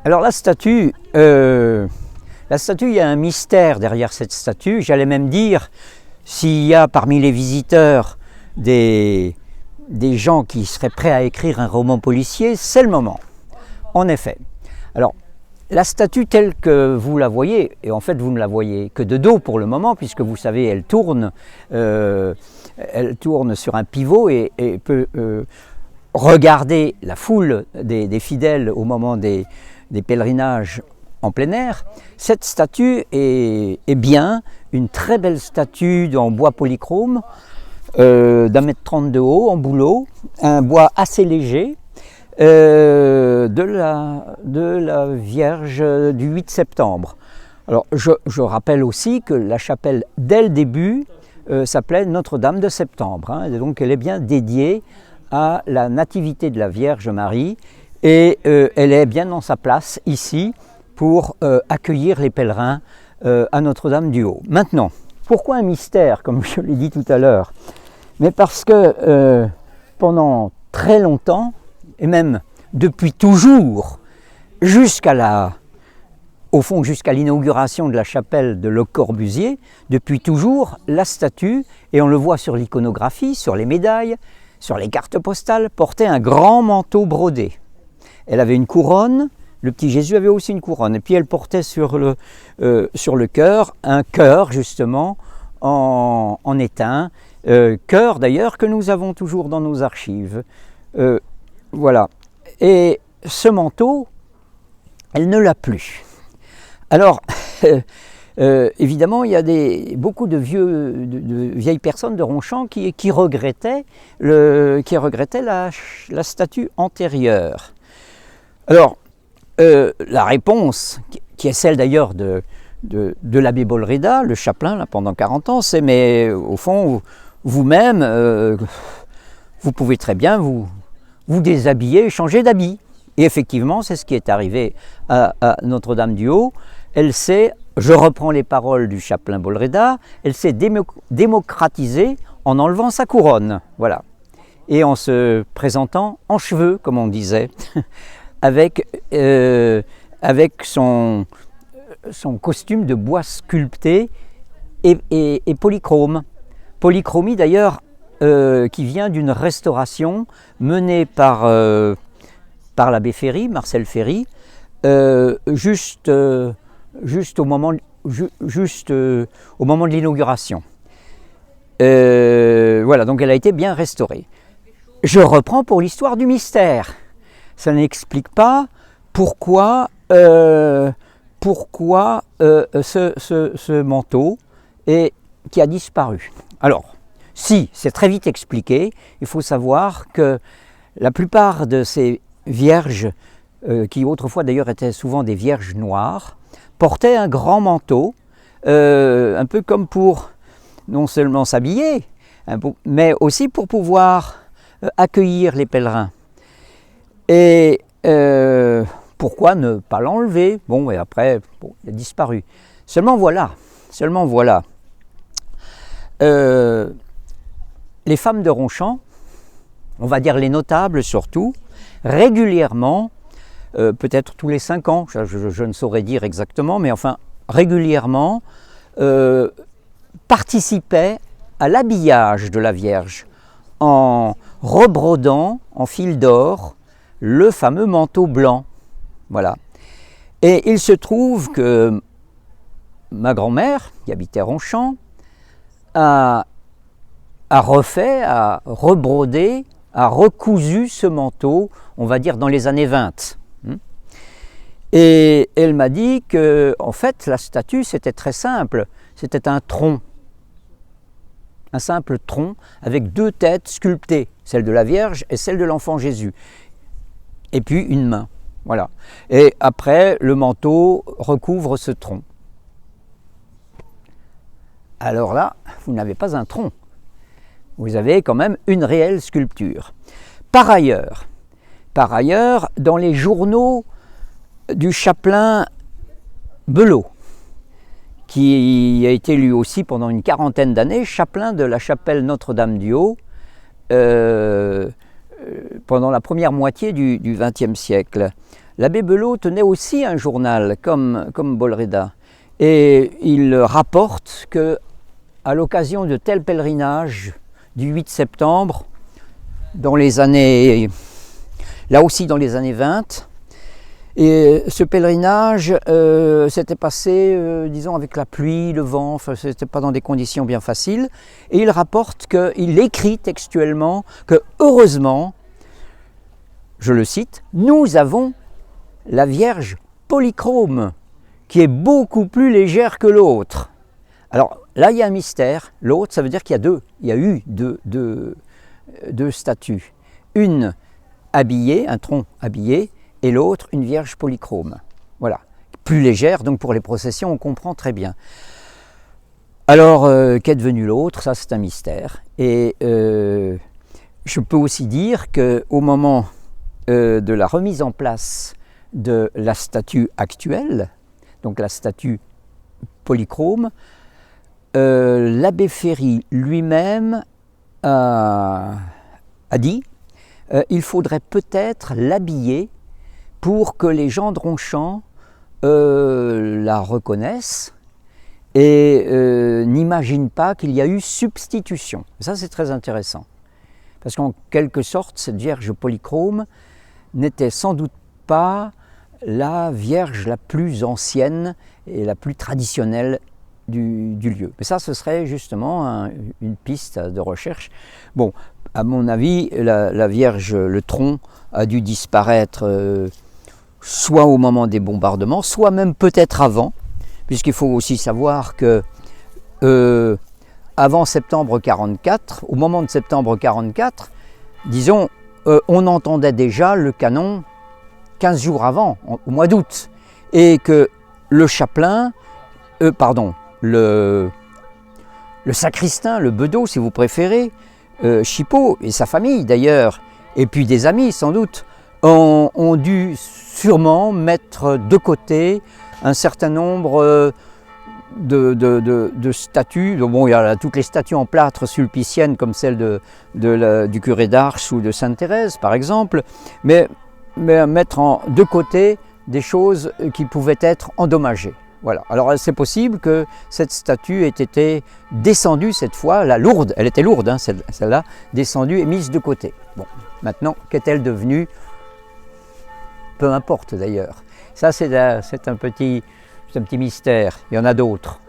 Alors la statue, il y a un mystère derrière cette statue. J'allais même dire, s'il y a parmi les visiteurs des gens qui seraient prêts à écrire un roman policier, c'est le moment. En effet. Alors, la statue telle que vous la voyez, et en fait vous ne la voyez que de dos pour le moment, puisque vous savez, elle tourne sur un pivot et peut regarder la foule des fidèles au moment des pèlerinages en plein air. Cette statue est bien une très belle statue en bois polychrome, d'1,30 m de haut, en bouleau, un bois assez léger, de la Vierge du 8 septembre. Alors je rappelle aussi que la chapelle, dès le début, s'appelait Notre-Dame de Septembre, hein, et donc elle est bien dédiée à la nativité de la Vierge Marie, et elle est bien dans sa place ici pour accueillir les pèlerins à Notre-Dame du Haut. Maintenant, pourquoi un mystère, comme je l'ai dit tout à l'heure? Mais parce que pendant très longtemps, et même depuis toujours, jusqu'à l'inauguration de la chapelle de Le Corbusier, depuis toujours, la statue, et on le voit sur l'iconographie, sur les médailles, sur les cartes postales, portait un grand manteau brodé. Elle avait une couronne, le petit Jésus avait aussi une couronne, et puis elle portait sur le cœur, un cœur justement en étain, cœur d'ailleurs que nous avons toujours dans nos archives. Voilà. Et ce manteau, elle ne l'a plus. Alors, évidemment, il y a beaucoup de vieilles personnes de Ronchamp qui regrettaient la statue antérieure. Alors, la réponse, qui est celle d'ailleurs de l'abbé Bolreda, le chapelain là, pendant 40 ans, c'est mais au fond, vous-même, vous pouvez très bien vous déshabiller et changer d'habit. Et effectivement, c'est ce qui est arrivé à Notre-Dame du Haut. Elle s'est, je reprends les paroles du chapelain Bolreda, elle s'est démocratisée en enlevant sa couronne, voilà, et en se présentant en cheveux, comme on disait, avec son costume de bois sculpté et polychrome. Polychromie d'ailleurs qui vient d'une restauration menée par l'abbé Ferry, Marcel Ferry, juste au moment de l'inauguration. Voilà, donc elle a été bien restaurée. Je reprends pour l'histoire du mystère. Ça n'explique pas pourquoi ce manteau qui a disparu. Alors, si, c'est très vite expliqué. Il faut savoir que la plupart de ces vierges, qui autrefois d'ailleurs étaient souvent des vierges noires, portaient un grand manteau, un peu comme pour non seulement s'habiller, mais aussi pour pouvoir accueillir les pèlerins. Et pourquoi ne pas l'enlever? Bon, et après, il a disparu. Seulement voilà. Les femmes de Ronchamp, on va dire les notables surtout, régulièrement, peut-être tous les 5 ans, je ne saurais dire exactement, mais enfin régulièrement, participaient à l'habillage de la Vierge en rebrodant en fil d'or le fameux manteau blanc. Voilà. Et il se trouve que ma grand-mère, qui habitait Ronchamp, a rebrodé, a recousu ce manteau, on va dire dans les années 20. Et elle m'a dit que, en fait, la statue, c'était très simple. C'était un tronc. Un simple tronc avec 2 têtes sculptées, celle de la Vierge et celle de l'enfant Jésus. Et puis une main. Voilà. Et après, le manteau recouvre ce tronc. Alors là, vous n'avez pas un tronc. Vous avez quand même une réelle sculpture. Par ailleurs, dans les journaux du chapelain Belot, qui a été lui aussi pendant une 40aine d'années chapelain de la chapelle Notre-Dame du Haut pendant la première moitié du XXe siècle. L'abbé Belot tenait aussi un journal comme Bolreda, et il rapporte que à l'occasion de tels pèlerinages du 8 septembre, dans les années, là aussi dans les années 20, et ce pèlerinage s'était passé, disons, avec la pluie, le vent, enfin, ce n'était pas dans des conditions bien faciles. Et il rapporte qu'il écrit textuellement que, heureusement, je le cite, nous avons la Vierge polychrome, qui est beaucoup plus légère que l'autre. Alors là, il y a un mystère. L'autre, ça veut dire qu'il y a eu deux statues. Une habillée, un tronc habillé, et l'autre, une Vierge polychrome. Voilà. Plus légère, donc pour les processions, on comprend très bien. Alors, qu'est devenu l'autre? Ça, c'est un mystère. Et je peux aussi dire qu'au moment de la remise en place de la statue actuelle, donc la statue polychrome, l'abbé Ferry lui-même a dit il faudrait peut-être l'habiller pour que les gens de Ronchamp la reconnaissent et n'imaginent pas qu'il y a eu substitution. Ça, c'est très intéressant. Parce qu'en quelque sorte, cette Vierge polychrome n'était sans doute pas la Vierge la plus ancienne et la plus traditionnelle du lieu. Mais ça, ce serait justement une piste de recherche. Bon, à mon avis, la Vierge, le tronc, a dû disparaître soit au moment des bombardements, soit même peut-être avant, puisqu'il faut aussi savoir que avant septembre 44, au moment de septembre 44, disons, on entendait déjà le canon 15 jours avant, au mois d'août, et que le chapelain, le sacristain, le bedeau si vous préférez, Chipot et sa famille d'ailleurs, et puis des amis sans doute, ont dû sûrement mettre de côté un certain nombre de statues. Bon, il y a toutes les statues en plâtre sulpiciennes comme celle du curé d'Ars ou de Sainte-Thérèse par exemple, mais mettre de côté des choses qui pouvaient être endommagées. Voilà. Alors c'est possible que cette statue ait été descendue cette fois, la lourde, elle était lourde, hein, celle-là, descendue et mise de côté. Bon, maintenant, qu'est-elle devenue? Peu importe d'ailleurs. Ça, c'est un petit mystère. Il y en a d'autres.